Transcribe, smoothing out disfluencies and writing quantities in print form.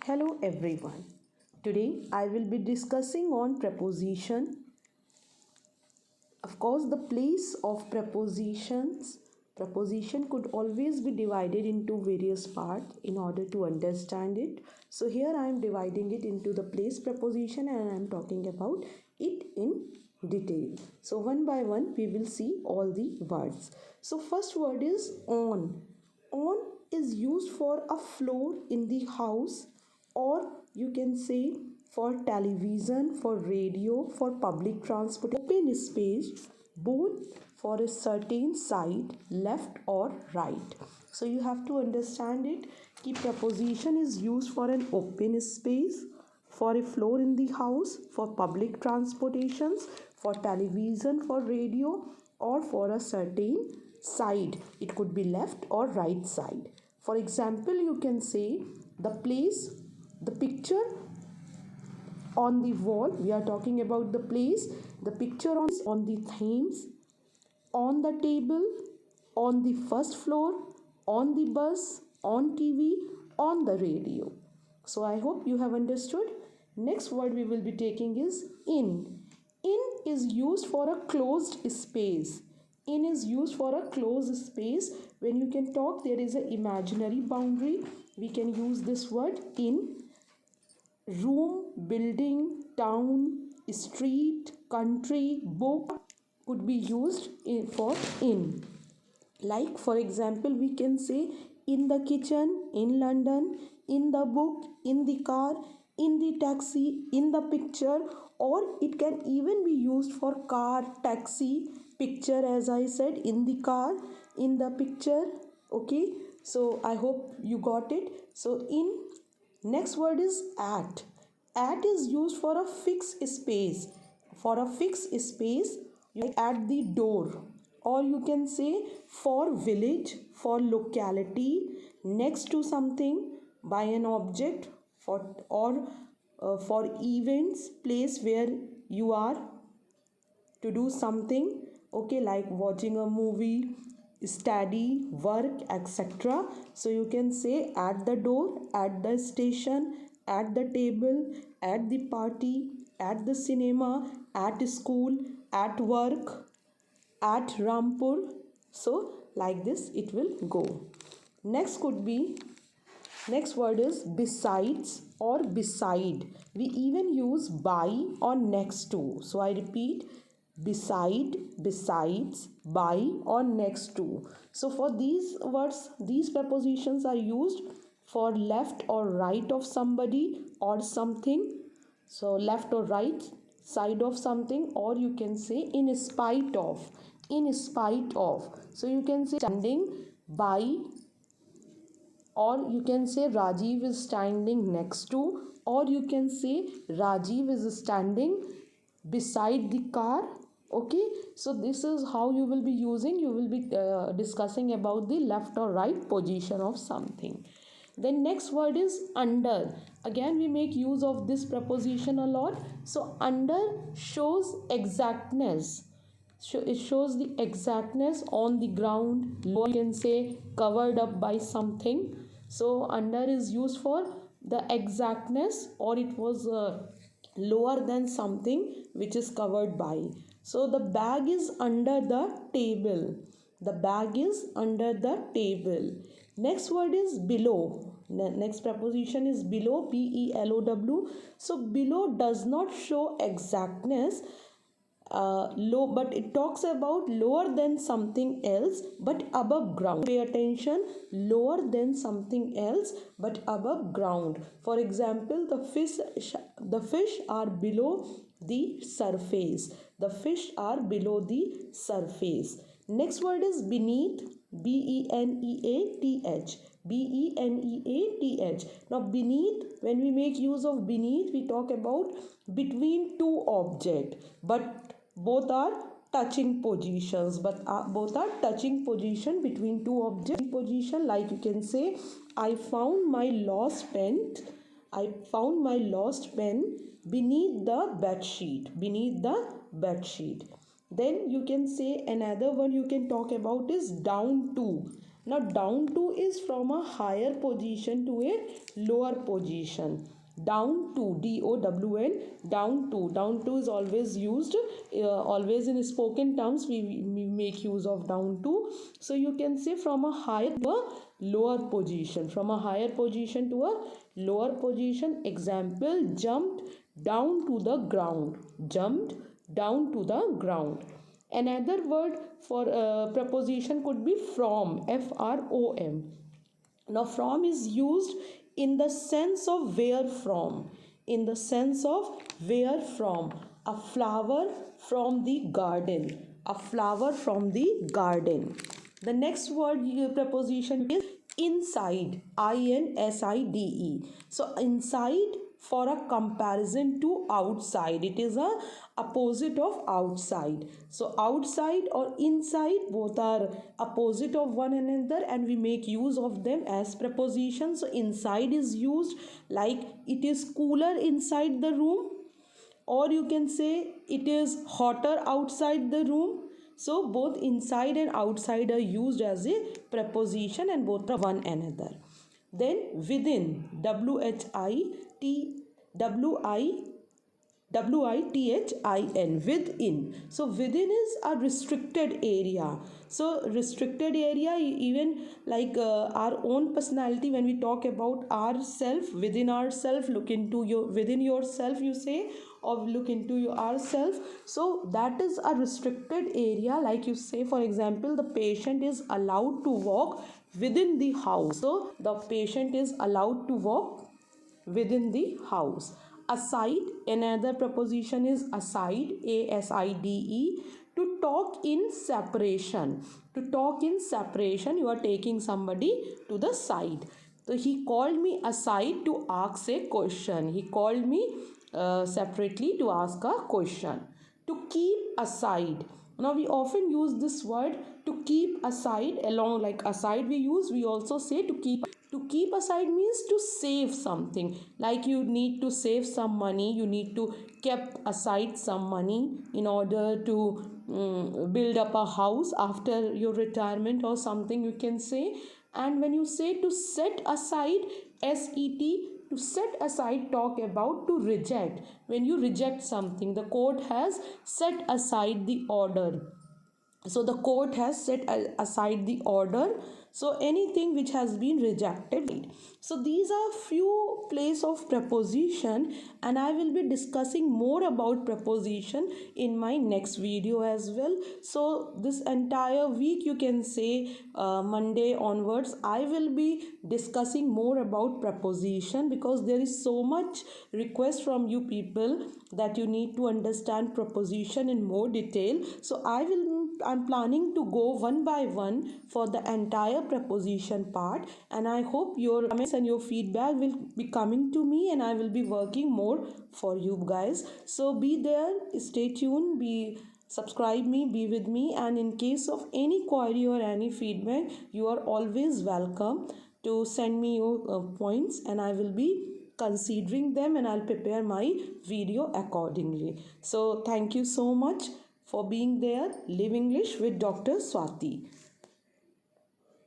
Hello everyone. Today I will be discussing on preposition. Of course, the place of prepositions. Preposition could always be divided into various parts in order to understand it. So here I am dividing it into the place preposition and I am talking about it in detail. So one by one we will see all the words. So first word is on. On is used for a floor in the house, or you can say for television, for radio, for public transport. Open space, both for a certain side, left or right. So you have to understand it. Key preposition is used for an open space, for a floor in the house, for public transportations, for television, for radio, or for a certain side. It could be left or right side. For example, you can say the place, the picture on the wall. We are talking about the place, the picture on the themes, on the table, on the first floor, on the bus, on TV, on the radio. So I hope you have understood. Next word we will be taking is in. In is used for a closed space. In is used for a closed space. When you can talk, there is an imaginary boundary. We can use this word in. Room, building, town, street, country, book could be used for in. Like for example, we can say in the kitchen, in London, in the book, in the car, in the taxi, in the picture, or it can even be used for car, taxi, picture, as I said, in the car, in the picture. Okay, so I hope you got it. So in. Next word is at. At is used for a fixed space. For a fixed space, you at the door, or you can say for village, for locality, next to something, by an object, for or for events, place where you are to do something, okay, like watching a movie, study, work, etc. So you can say at the door, at the station, at the table, at the party, at the cinema, at school, at work, at Rampur. So like this it will go. Next could be, next word is besides or beside. We even use by or next to. So I repeat, beside, besides, by or next to. So for these words, these prepositions are used for left or right of somebody or something. So left or right side of something, or you can say in spite of. In spite of. So you can say standing by, or you can say Rajiv is standing next to, or you can say Rajiv is standing beside the car. Okay, so this is how you will be using, you will be discussing about the left or right position of something. Then next word is under. Again we make use of this preposition a lot. So under shows exactness. It shows the exactness on the ground, lower, you can say covered up by something. So under is used for the exactness, or it was lower than something which is covered by. So the bag is under the table. The bag is under the table. Next word is below. Next preposition is below, below. So below does not show exactness, low, but it talks about lower than something else but above ground. Pay attention, lower than something else but above ground. For example, the fish are below the surface. The fish are below the surface. Next word is beneath, beneath. Beneath. Now beneath, when we make use of beneath, we talk about between two objects, but both are touching positions, both are touching position between two objects. Position, like you can say I found my lost pen beneath the bed sheet. Then you can say another one you can talk about is down to. Now down to is from a higher position to a lower position. Down to, DOWN, down to is always used, always in spoken terms we make use of down to. So you can say from a higher to a lower position, from a higher position to a lower position. Example, jumped down to the ground, jumped down to the ground. Another word for preposition could be from, FROM. Now from is used in the sense of where from, in the sense of where from. A flower from the garden, a flower from the garden. The next word preposition is inside, INSIDE. So inside for a comparison to outside, it is a opposite of outside. So outside or inside both are opposite of one another, and we make use of them as prepositions. So inside is used like it is cooler inside the room, or you can say it is hotter outside the room. So both inside and outside are used as a preposition, and both are one another. Then within, WITHIN, within. So within is a restricted area. So restricted area, even like our own personality, when we talk about ourself, within ourself, look into your, within yourself you say, or look into your ourself. So that is a restricted area. Like you say, for example, the patient is allowed to walk within the house. So the patient is allowed to walk within the house. Aside, another preposition is aside, ASIDE, to talk in separation. To talk in separation, you are taking somebody to the side. So he called me aside to ask a question. He called me separately to ask a question. To keep aside. Now we often use this word to keep aside, along like aside we use, we also say to keep. To keep aside means to save something. Like you need to save some money, you need to keep aside some money in order to build up a house after your retirement or something, you can say. And when you say to set aside, SET, to set aside, talk about to reject. When you reject something, the court has set aside the order. So the court has set aside the order. So anything which has been rejected. So these are few place of preposition, and I will be discussing more about preposition in my next video as well. So this entire week, you can say Monday onwards, I will be discussing more about preposition, because there is so much request from you people that you need to understand preposition in more detail. So I'm planning to go one by one for the entire preposition part, and I hope your comments and your feedback will be coming to me, and I will be working more for you guys. So be there, stay tuned, be subscribe me, be with me, and in case of any query or any feedback, you are always welcome to send me your points, and I will be considering them, and I'll prepare my video accordingly. So thank you so much for being there. Live English with Dr. Swati.